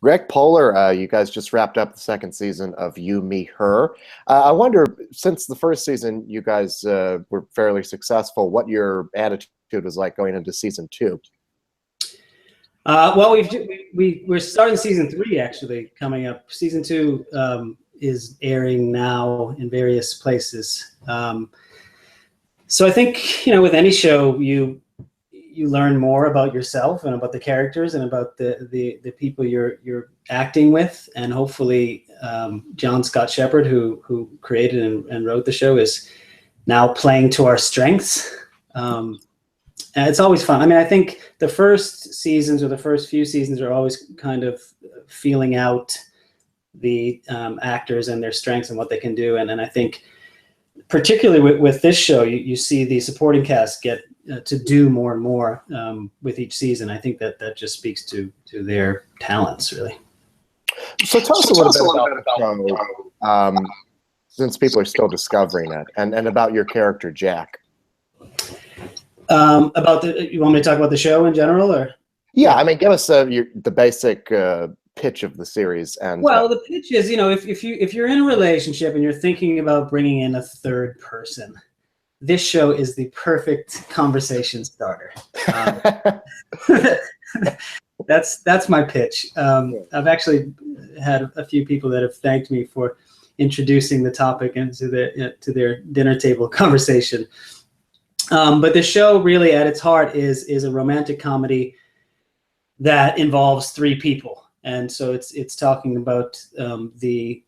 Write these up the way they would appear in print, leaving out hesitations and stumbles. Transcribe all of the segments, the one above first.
Greg Poehler, you guys just wrapped up the second season of You, Me, Her. I wonder, since the first season you guys were fairly successful, what your attitude was like going into season 2? Well, we're starting season 3 actually coming up. Season 2 is airing now in various places. So I think, with any show, you learn more about yourself and about the characters and about the people you're acting with, and hopefully John Scott Shepherd, who created and wrote the show, is now playing to our strengths. And it's always fun. I mean, I think the first seasons or the first few seasons are always kind of feeling out the actors and their strengths and what they can do. And I think particularly with this show, you see the supporting cast get to do more and more with each season. I think that just speaks to their talents, really. So tell us a little bit about the show, since people are still discovering it, and about your character, Jack. You want me to talk about the show in general, or? Yeah, I mean, give us the basic pitch of the series. And well, the pitch is, if you're in a relationship and you're thinking about bringing in a third person, this show is the perfect conversation starter. That's my pitch. I've actually had a few people that have thanked me for introducing the topic into to their dinner table conversation. But the show really at its heart is a romantic comedy that involves 3 people. And so it's talking about the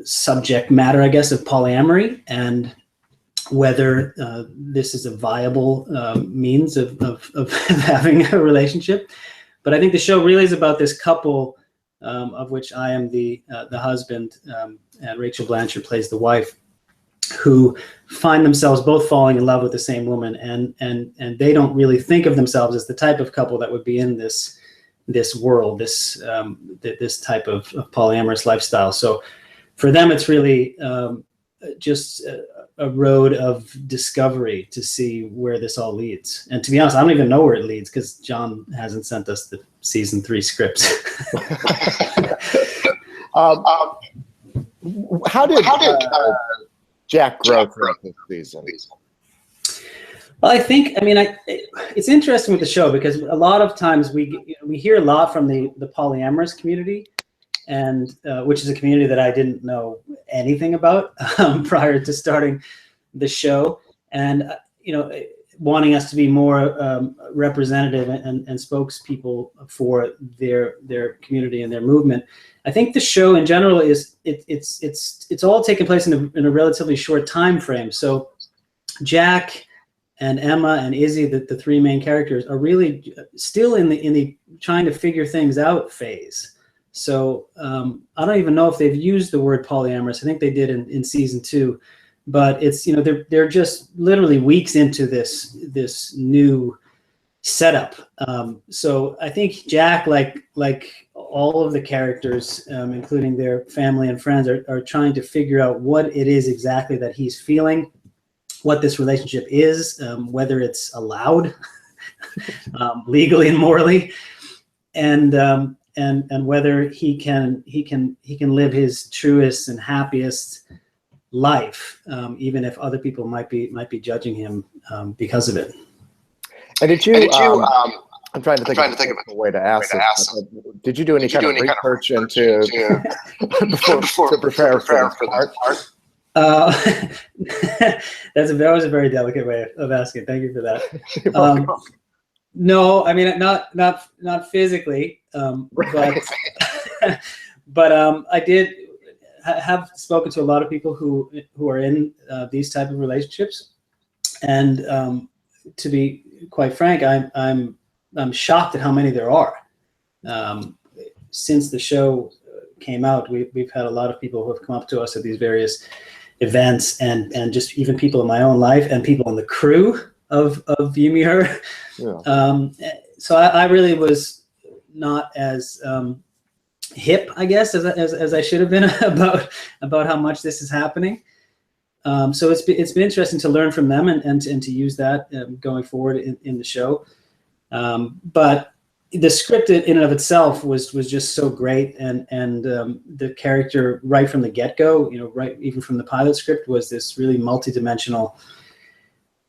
subject matter, I guess, of polyamory, and whether this is a viable means of having a relationship. But I think the show really is about this couple, of which I am the husband, and Rachel Blanchard plays the wife, who find themselves both falling in love with the same woman, and they don't really think of themselves as the type of couple that would be in this world, this type of polyamorous lifestyle. So for them, it's really just a road of discovery to see where this all leads. And to be honest, I don't even know where it leads because John hasn't sent us the season 3 scripts. How did Jack grow throughout this season? Well, I think, it's interesting with the show because a lot of times we hear a lot from the polyamorous community, and which is a community that I didn't know anything about prior to starting the show, and wanting us to be more representative and spokespeople for their community and their movement. I think the show in general it's all taking place in a relatively short time frame. So Jack and Emma and Izzy, the 3 main characters, are really still in the trying to figure things out phase. So I don't even know if they've used the word polyamorous. I think they did in season 2, but it's they're just literally weeks into this new setup. So I think Jack, like all of the characters, including their family and friends, are trying to figure out what it is exactly that he's feeling, what this relationship is, whether it's allowed legally and morally, and whether he can live his truest and happiest life, even if other people might be judging him because of it. And did you? I'm trying to think of a way to ask this. Did you do any kind of research into to prepare for that part? That was a very delicate way of asking. Thank you for that. No, not physically, but I did have spoken to a lot of people who are in these type of relationships, and to be quite frank, I'm shocked at how many there are. Since the show came out, we've had a lot of people who have come up to us at these various events, and just even people in my own life and people in the crew of You, Me, Her. Yeah. So I really was not as hip, I guess, as I should have been about how much this is happening. So it's been interesting to learn from them and to use that going forward in the show. But the script in and of itself was just so great, and the character right from the get-go, right even from the pilot script, was this really multi-dimensional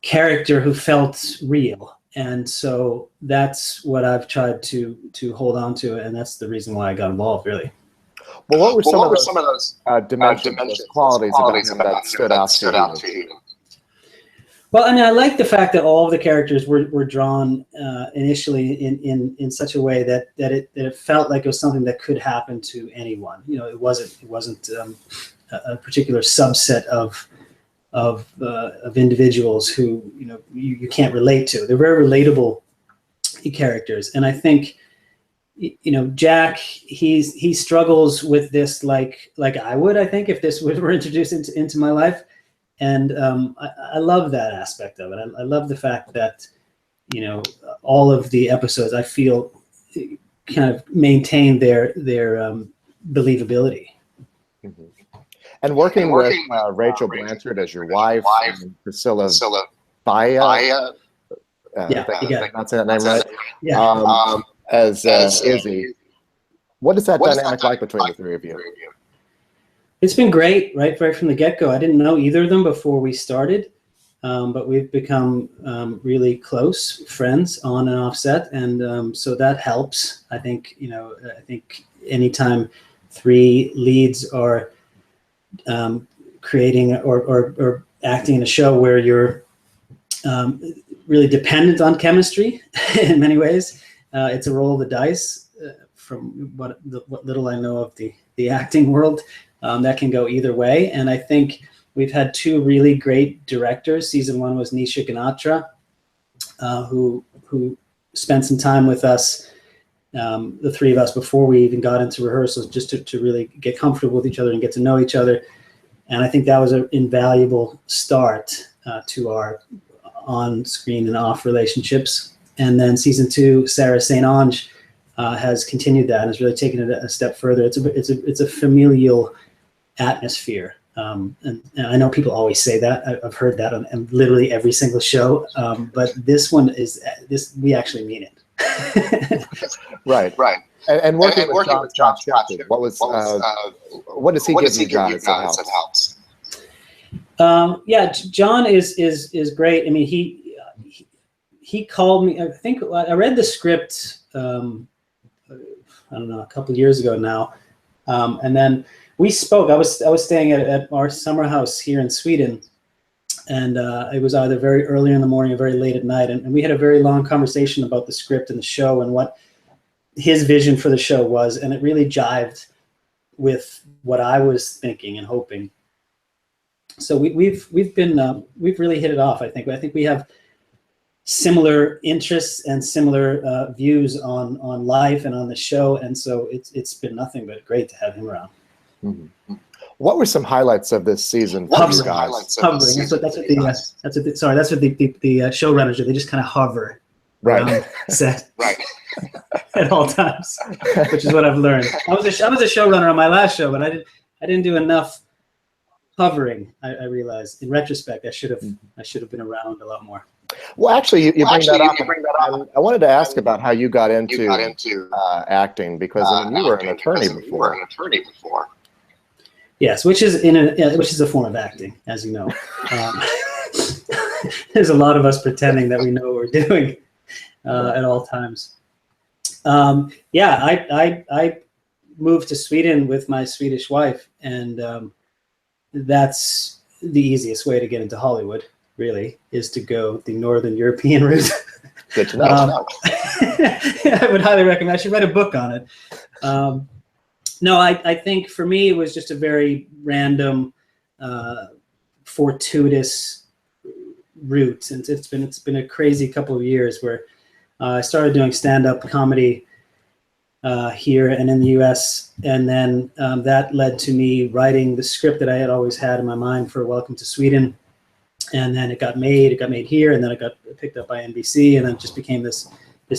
character who felt real. And so that's what I've tried to hold on to, and that's the reason why I got involved, really. Well, what were some of those dimensions, qualities about him that stood out to you? Well, I mean, I like the fact that all of the characters were drawn initially in such a way that it felt like it was something that could happen to anyone. It wasn't a particular subset of individuals who you can't relate to. They're very relatable characters, and I think Jack, he struggles with this like I would, I think, if this were introduced into my life. And I love that aspect of it. I love the fact that, all of the episodes, I feel, kind of maintain their believability. Mm-hmm. And working with Rachel Blanchard as your wife, and Priscilla Faia, not saying that name right, as Izzy. What is that dynamic like between the three of you? It's been great, right from the get-go. I didn't know either of them before we started, but we've become really close friends on and off set, and so that helps. I think anytime three leads are creating or acting in a show where you're really dependent on chemistry in many ways, it's a roll of the dice. From what little I know of the acting world. That can go either way. And I think we've had two really great directors. Season 1 was Nisha Ganatra, who spent some time with us, the three of us, before we even got into rehearsals, just to really get comfortable with each other and get to know each other. And I think that was an invaluable start to our on-screen and off relationships. And then Season 2, Sarah St. Onge has continued that and has really taken it a step further. It's a familial atmosphere, and I know people always say that. I've heard that on literally every single show, but this one is we actually mean it. Right. And working with Jon Hamm, what does he give you guys that helps? Jon is great. I mean, he called me. I think I read the script. I don't know, a couple of years ago now, and then we spoke. I was staying at our summer house here in Sweden, and it was either very early in the morning or very late at night, and we had a very long conversation about the script and the show and what his vision for the show was, and it really jived with what I was thinking and hoping. So we've really hit it off. I think we have similar interests and similar views on life and on the show, and so it's been nothing but great to have him around. Mm-hmm. What were some highlights of this season for you guys? Hovering. That's what the showrunners do. They just kind of hover around set at all times, which is what I've learned. I was a showrunner on my last show, but I didn't do enough hovering. I realized in retrospect I should have been around a lot more. Well, actually, you bring that up. I wanted to ask about how you got into acting, because you were an attorney before. Yes, which is a form of acting, as you know. There's a lot of us pretending that we know what we're doing at all times. I moved to Sweden with my Swedish wife, and that's the easiest way to get into Hollywood. Really, is to go the Northern European route. Good to know. I would highly recommend. I should write a book on it. No, I think for me it was just a very random, fortuitous route, and it's been a crazy couple of years where I started doing stand-up comedy here and in the U.S., and then that led to me writing the script that I had always had in my mind for Welcome to Sweden. And then it got made here, and then it got picked up by NBC, and then it just became this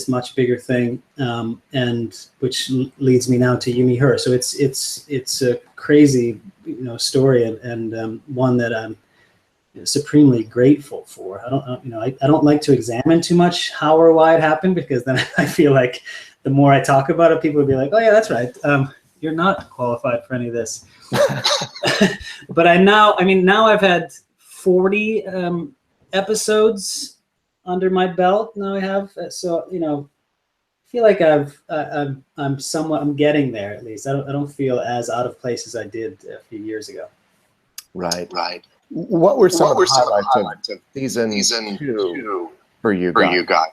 much bigger thing, and which leads me now to You, Me, Her. So it's a crazy story, and one that I'm supremely grateful for. I don't like to examine too much how or why it happened, because then I feel like the more I talk about it, people would be like, "Oh yeah, that's right. You're not qualified for any of this." But now I've had 40 episodes under my belt. Now I have, so I feel like I'm getting there at least. I don't feel as out of place as I did a few years ago. Right. What were some of the highlights of season 2 for you guys?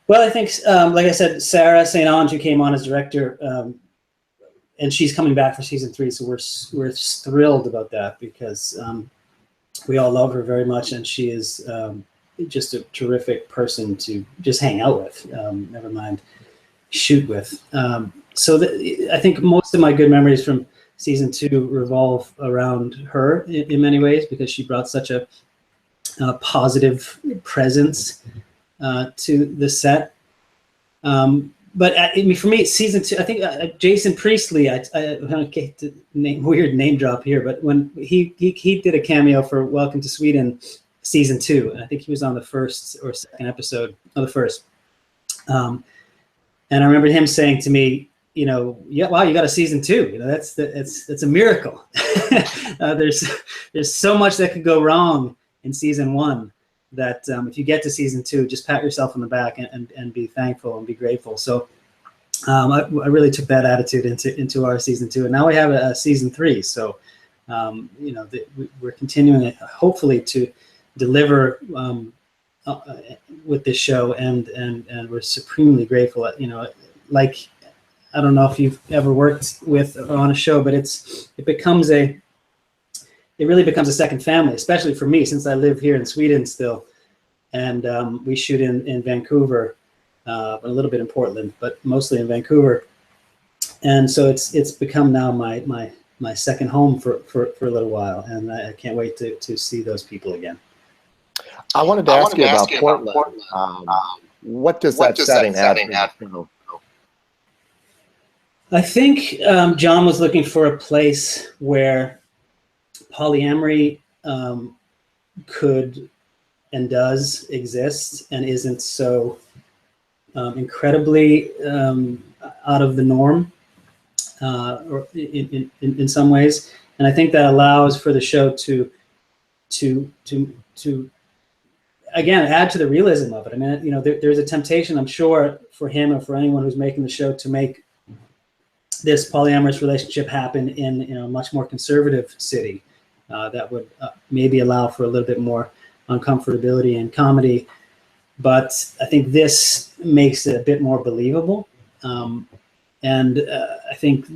Well, I think, like I said, Sarah St Hollands, who came on as director, and she's coming back for season 3, so we're thrilled about that because we all love her very much, and she is just a terrific person to just hang out with. Never mind shoot with. So I think most of my good memories from season 2 revolve around her in many ways because she brought such a positive presence to the set. But for me, season 2, I think Jason Priestley, I don't get to weird name drop here, but when he did a cameo for Welcome to Sweden season 2, and I think he was on the first or second episode of the first. And I remember him saying to me, yeah, wow, you got a season 2. That's a miracle. There's so much that could go wrong in season 1 that if you get to season 2, just pat yourself on the back and be thankful and be grateful. So I really took that attitude into our season 2, and now we have a season 3. So we're continuing hopefully to deliver with this show, and we're supremely grateful. Like, I don't know if you've ever worked with or on a show, but it really becomes a second family, especially for me, since I live here in Sweden still, and we shoot in Vancouver, a little bit in Portland, but mostly in Vancouver. And so it's become now my second home for a little while, and I can't wait to see those people again. I wanted to ask you about Portland. What does that setting add for you? I think Jon was looking for a place where polyamory could and does exist and isn't so incredibly out of the norm, or in some ways. And I think that allows for the show to again add to the realism of it. I mean, there's a temptation, I'm sure, for him or for anyone who's making the show to make this polyamorous relationship happen in a much more conservative city that would maybe allow for a little bit more uncomfortability and comedy. But I think this makes it a bit more believable. And I think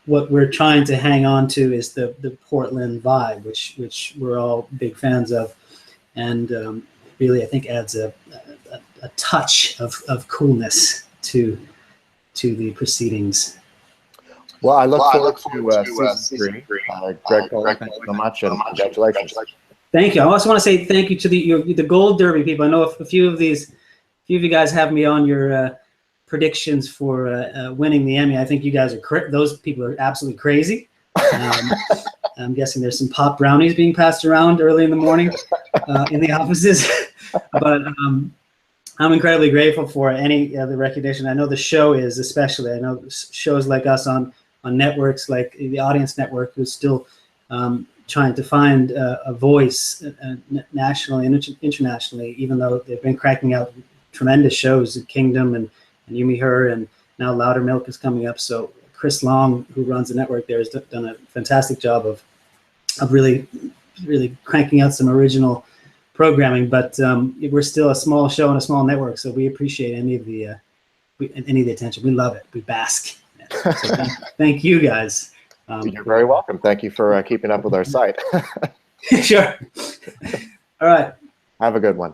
what we're trying to hang on to is the Portland vibe, which we're all big fans of, and really I think adds a touch of coolness to the proceedings. Well, I look forward to season 3. Greg, thank you so much, and congratulations. Thank you. I also want to say thank you to the Gold Derby people. I know a few of you guys have me on your predictions for winning the Emmy. I think you guys those people are absolutely crazy. I'm guessing there's some pop brownies being passed around early in the morning in the offices. But I'm incredibly grateful for any of the recognition. I know the show is, especially. I know shows like us on networks like the Audience Network, who's still trying to find a voice nationally and internationally, even though they've been cranking out tremendous shows at Kingdom and You Me Her, and now Louder Milk is coming up. So Chris Long, who runs the network there, has done a fantastic job of really cranking out some original programming. But we're still a small show and a small network, so we appreciate any of the attention. We love it. We bask. So thank you guys. You're very welcome. Thank you for keeping up with our site. Sure. All right. Have a good one.